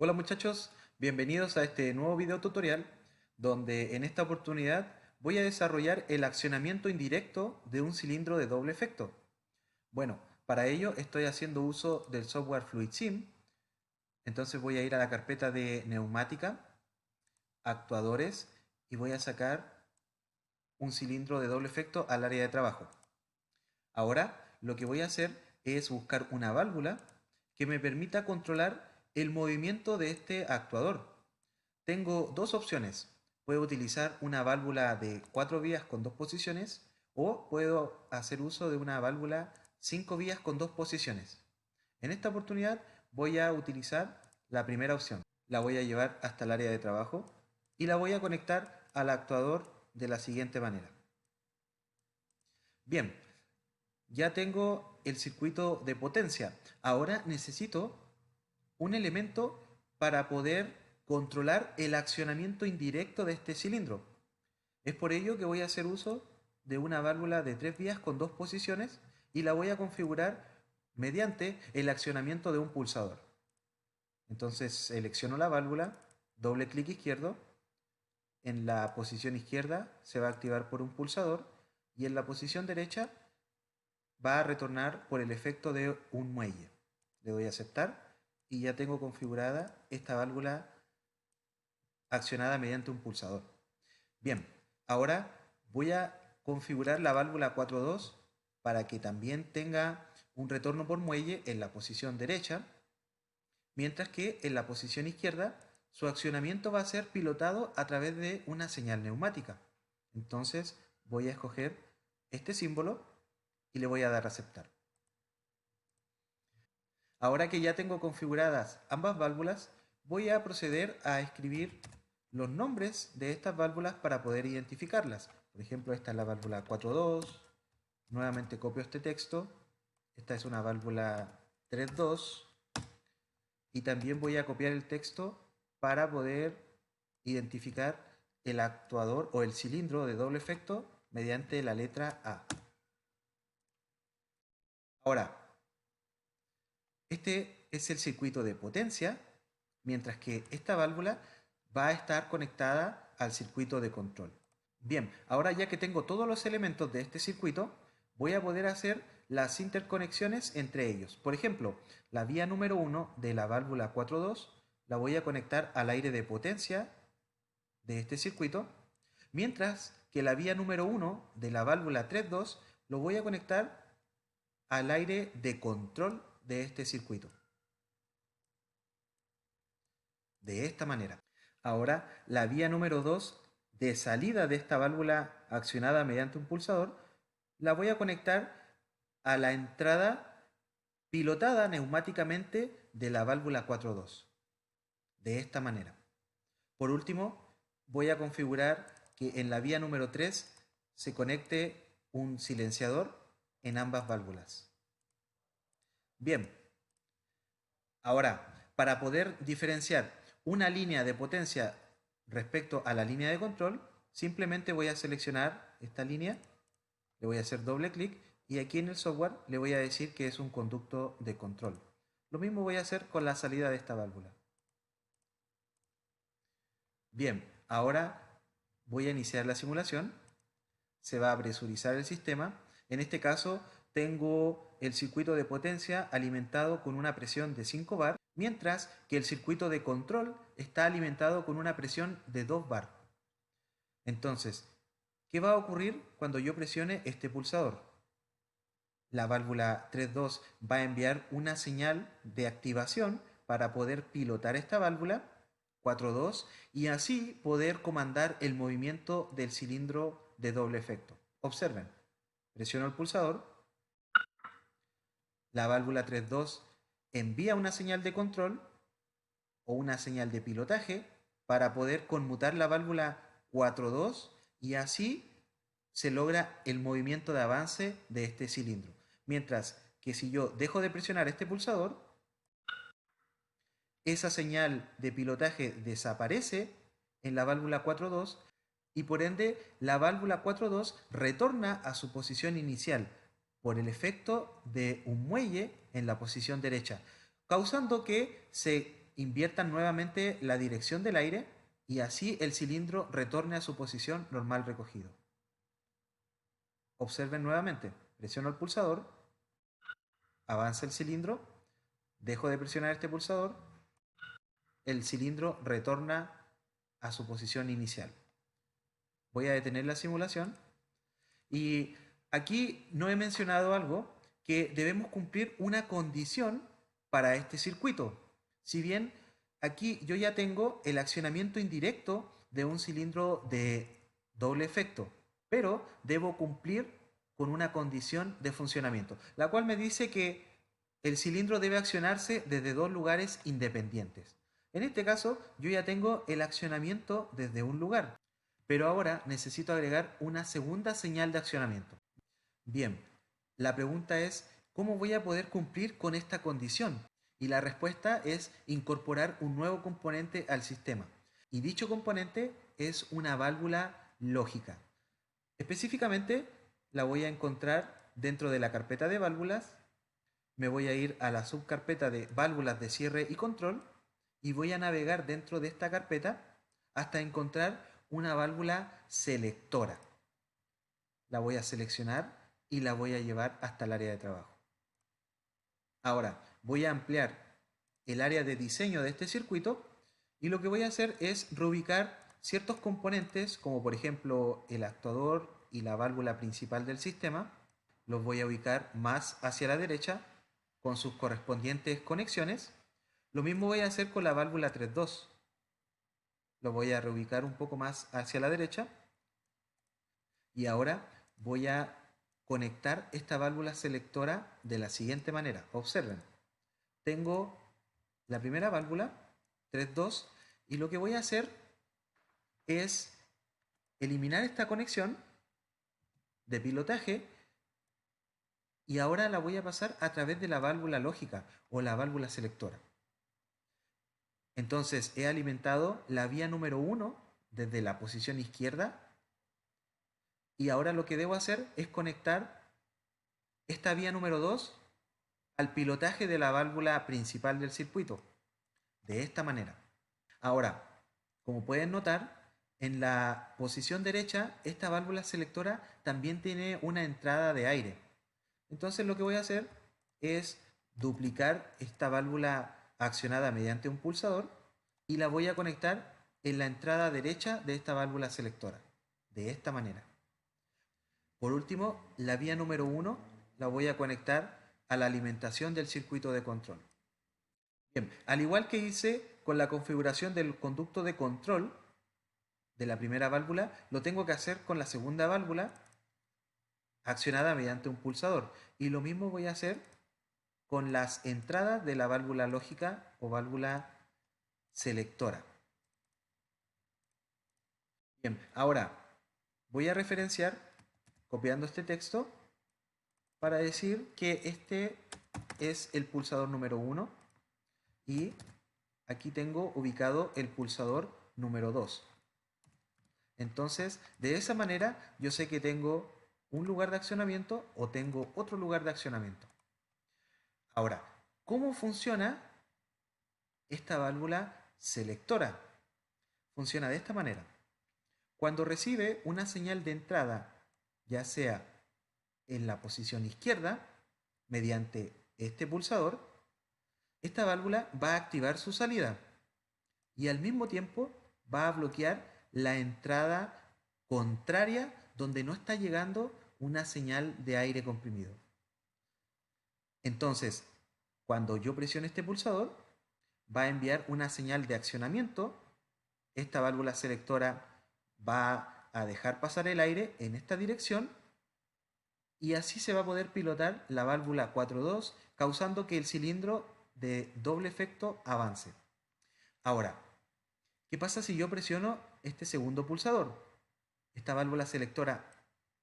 Hola muchachos, bienvenidos a este nuevo video tutorial donde en esta oportunidad voy a desarrollar el accionamiento indirecto de un cilindro de doble efecto. Bueno, para ello estoy haciendo uso del software FluidSim, entonces voy a ir a la carpeta de neumática, actuadores y voy a sacar un cilindro de doble efecto al área de trabajo. Ahora lo que voy a hacer es buscar una válvula que me permita controlar el movimiento de este actuador. Tengo dos opciones. Puedo utilizar una válvula de 4 vías con dos posiciones o puedo hacer uso de una válvula 5 vías con dos posiciones. En esta oportunidad voy a utilizar la primera opción. La voy a llevar hasta el área de trabajo y la voy a conectar al actuador de la siguiente manera. Bien, ya tengo el circuito de potencia. Ahora necesito un elemento para poder controlar el accionamiento indirecto de este cilindro. Es por ello que voy a hacer uso de una válvula de 3 vías con dos posiciones y la voy a configurar mediante el accionamiento de un pulsador. Entonces selecciono la válvula, doble clic izquierdo, en la posición izquierda se va a activar por un pulsador y en la posición derecha va a retornar por el efecto de un muelle. Le doy a aceptar y ya tengo configurada esta válvula accionada mediante un pulsador. Bien, ahora voy a configurar la válvula 4.2 para que también tenga un retorno por muelle en la posición derecha, mientras que en la posición izquierda su accionamiento va a ser pilotado a través de una señal neumática. Entonces voy a escoger este símbolo y le voy a dar a aceptar. Ahora que ya tengo configuradas ambas válvulas, voy a proceder a escribir los nombres de estas válvulas para poder identificarlas. Por ejemplo, esta es la válvula 4.2. Nuevamente copio este texto. Esta es una válvula 3.2. Y también voy a copiar el texto para poder identificar el actuador o el cilindro de doble efecto mediante la letra A. Ahora, este es el circuito de potencia, mientras que esta válvula va a estar conectada al circuito de control. Bien, ahora ya que tengo todos los elementos de este circuito, voy a poder hacer las interconexiones entre ellos. Por ejemplo, la vía número 1 de la válvula 4.2 la voy a conectar al aire de potencia de este circuito, mientras que la vía número 1 de la válvula 3.2 lo voy a conectar al aire de control de este circuito. De esta manera. Ahora, la vía número 2 de salida de esta válvula accionada mediante un pulsador, la voy a conectar a la entrada pilotada neumáticamente de la válvula 4.2. De esta manera. Por último, voy a configurar que en la vía número 3 se conecte un silenciador en ambas válvulas. Bien, ahora, para poder diferenciar una línea de potencia respecto a la línea de control, simplemente voy a seleccionar esta línea, le voy a hacer doble clic y aquí en el software le voy a decir que es un conducto de control. Lo mismo voy a hacer con la salida de esta válvula. Bien, ahora voy a iniciar la simulación. Se va a presurizar el sistema. En este caso tengo el circuito de potencia alimentado con una presión de 5 bar, mientras que el circuito de control está alimentado con una presión de 2 bar. Entonces, ¿qué va a ocurrir cuando yo presione este pulsador? La válvula 3.2 va a enviar una señal de activación para poder pilotar esta válvula 4.2 y así poder comandar el movimiento del cilindro de doble efecto. Observen, presiono el pulsador, la válvula 3.2 envía una señal de control o una señal de pilotaje para poder conmutar la válvula 4.2 y así se logra el movimiento de avance de este cilindro. Mientras que si yo dejo de presionar este pulsador, esa señal de pilotaje desaparece en la válvula 4.2 y por ende la válvula 4.2 retorna a su posición inicial por el efecto de un muelle en la posición derecha, causando que se inviertan nuevamente la dirección del aire y así el cilindro retorne a su posición normal recogido. Observen nuevamente, presiono el pulsador, avanza el cilindro, dejo de presionar este pulsador, el cilindro retorna a su posición inicial. Voy a detener la simulación y aquí no he mencionado algo, que debemos cumplir una condición para este circuito. Si bien aquí yo ya tengo el accionamiento indirecto de un cilindro de doble efecto, pero debo cumplir con una condición de funcionamiento, la cual me dice que el cilindro debe accionarse desde dos lugares independientes. En este caso, yo ya tengo el accionamiento desde un lugar, pero ahora necesito agregar una segunda señal de accionamiento. Bien, la pregunta es, ¿cómo voy a poder cumplir con esta condición? Y la respuesta es incorporar un nuevo componente al sistema. Y dicho componente es una válvula lógica. Específicamente la voy a encontrar dentro de la carpeta de válvulas. Me voy a ir a la subcarpeta de válvulas de cierre y control y voy a navegar dentro de esta carpeta hasta encontrar una válvula selectora. La voy a seleccionar y la voy a llevar hasta el área de trabajo. Ahora voy a ampliar el área de diseño de este circuito y lo que voy a hacer es reubicar ciertos componentes como por ejemplo el actuador y la válvula principal del sistema. Los voy a ubicar más hacia la derecha con sus correspondientes conexiones. Lo mismo voy a hacer con la válvula 3.2. Lo voy a reubicar un poco más hacia la derecha. Y ahora voy a conectar esta válvula selectora de la siguiente manera. Observen, tengo la primera válvula, 3.2, y lo que voy a hacer es eliminar esta conexión de pilotaje y ahora la voy a pasar a través de la válvula lógica o la válvula selectora. Entonces he alimentado la vía número 1 desde la posición izquierda y ahora lo que debo hacer es conectar esta vía número 2 al pilotaje de la válvula principal del circuito. De esta manera. Ahora, como pueden notar, en la posición derecha esta válvula selectora también tiene una entrada de aire. Entonces lo que voy a hacer es duplicar esta válvula accionada mediante un pulsador y la voy a conectar en la entrada derecha de esta válvula selectora. De esta manera. Por último, la vía número 1 la voy a conectar a la alimentación del circuito de control. Bien, al igual que hice con la configuración del conducto de control de la primera válvula, lo tengo que hacer con la segunda válvula accionada mediante un pulsador. Y lo mismo voy a hacer con las entradas de la válvula lógica o válvula selectora. Bien, ahora voy a referenciar copiando este texto para decir que este es el pulsador número 1 y aquí tengo ubicado el pulsador número 2. Entonces, de esa manera yo sé que tengo un lugar de accionamiento o tengo otro lugar de accionamiento. Ahora, ¿cómo funciona esta válvula selectora? Funciona de esta manera. Cuando recibe una señal de entrada, ya sea en la posición izquierda, mediante este pulsador, esta válvula va a activar su salida y al mismo tiempo va a bloquear la entrada contraria donde no está llegando una señal de aire comprimido. Entonces, cuando yo presione este pulsador, va a enviar una señal de accionamiento. Esta válvula selectora va a dejar pasar el aire en esta dirección y así se va a poder pilotar la válvula 4.2, causando que el cilindro de doble efecto avance. Ahora, ¿qué pasa si yo presiono este segundo pulsador? Esta válvula selectora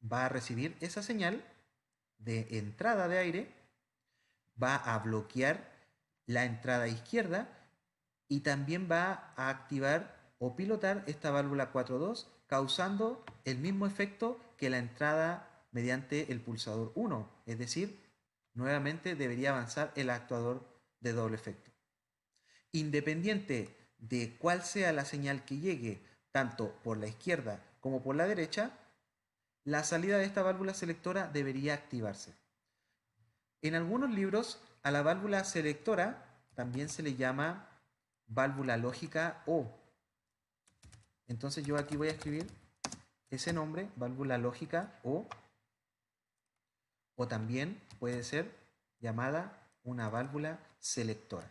va a recibir esa señal de entrada de aire, va a bloquear la entrada izquierda y también va a activar o pilotar esta válvula 4.2, causando el mismo efecto que la entrada mediante el pulsador 1, es decir, nuevamente debería avanzar el actuador de doble efecto. Independiente de cuál sea la señal que llegue, tanto por la izquierda como por la derecha, la salida de esta válvula selectora debería activarse. En algunos libros a la válvula selectora también se le llama válvula lógica O. Entonces yo aquí voy a escribir ese nombre, válvula lógica o también puede ser llamada una válvula selectora.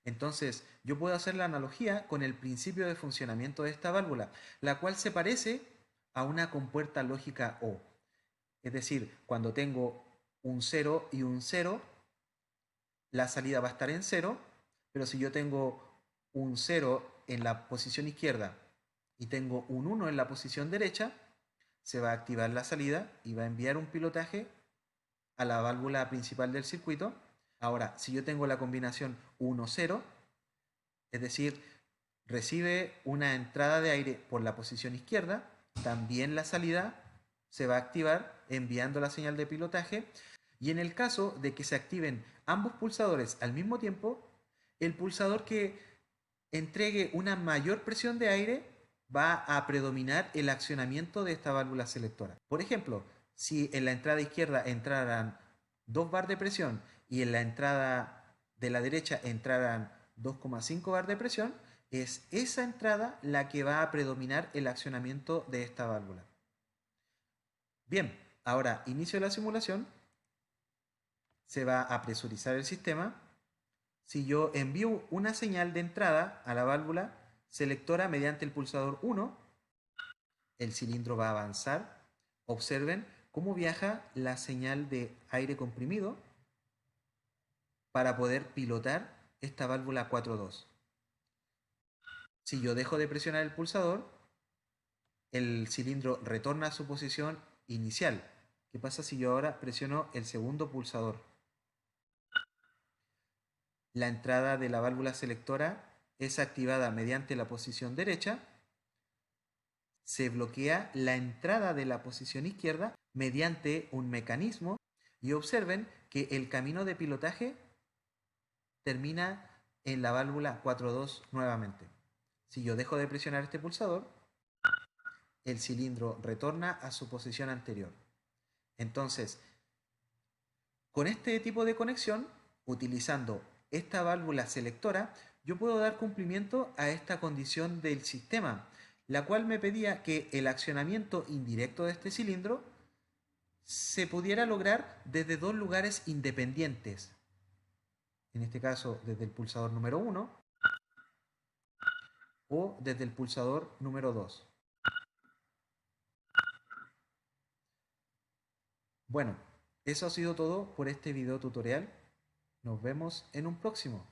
Entonces, yo puedo hacer la analogía con el principio de funcionamiento de esta válvula, la cual se parece a una compuerta lógica O. Es decir, cuando tengo un 0 y un 0, la salida va a estar en 0, pero si yo tengo un 0 en la posición izquierda y tengo un 1 en la posición derecha, se va a activar la salida y va a enviar un pilotaje a la válvula principal del circuito. Ahora, si yo tengo la combinación 1-0, es decir, recibe una entrada de aire por la posición izquierda, también la salida se va a activar enviando la señal de pilotaje. Y en el caso de que se activen ambos pulsadores al mismo tiempo, el pulsador que entregue una mayor presión de aire va a predominar el accionamiento de esta válvula selectora. Por ejemplo, si en la entrada izquierda entraran 2 bar de presión y en la entrada de la derecha entraran 2,5 bar de presión, es esa entrada la que va a predominar el accionamiento de esta válvula. Bien, ahora inicio la simulación, se va a presurizar el sistema. Si yo envío una señal de entrada a la válvula selectora mediante el pulsador 1, el cilindro va a avanzar. Observen cómo viaja la señal de aire comprimido para poder pilotar esta válvula 4.2. Si yo dejo de presionar el pulsador, el cilindro retorna a su posición inicial. ¿Qué pasa si yo ahora presiono el segundo pulsador? La entrada de la válvula selectora es activada mediante la posición derecha. Se bloquea la entrada de la posición izquierda mediante un mecanismo y observen que el camino de pilotaje termina en la válvula 4.2 nuevamente. Si yo dejo de presionar este pulsador, el cilindro retorna a su posición anterior. Entonces, con este tipo de conexión, utilizando esta válvula selectora, yo puedo dar cumplimiento a esta condición del sistema, la cual me pedía que el accionamiento indirecto de este cilindro se pudiera lograr desde dos lugares independientes. En este caso, desde el pulsador número 1 o desde el pulsador número 2. Bueno, eso ha sido todo por este video tutorial. Nos vemos en un próximo.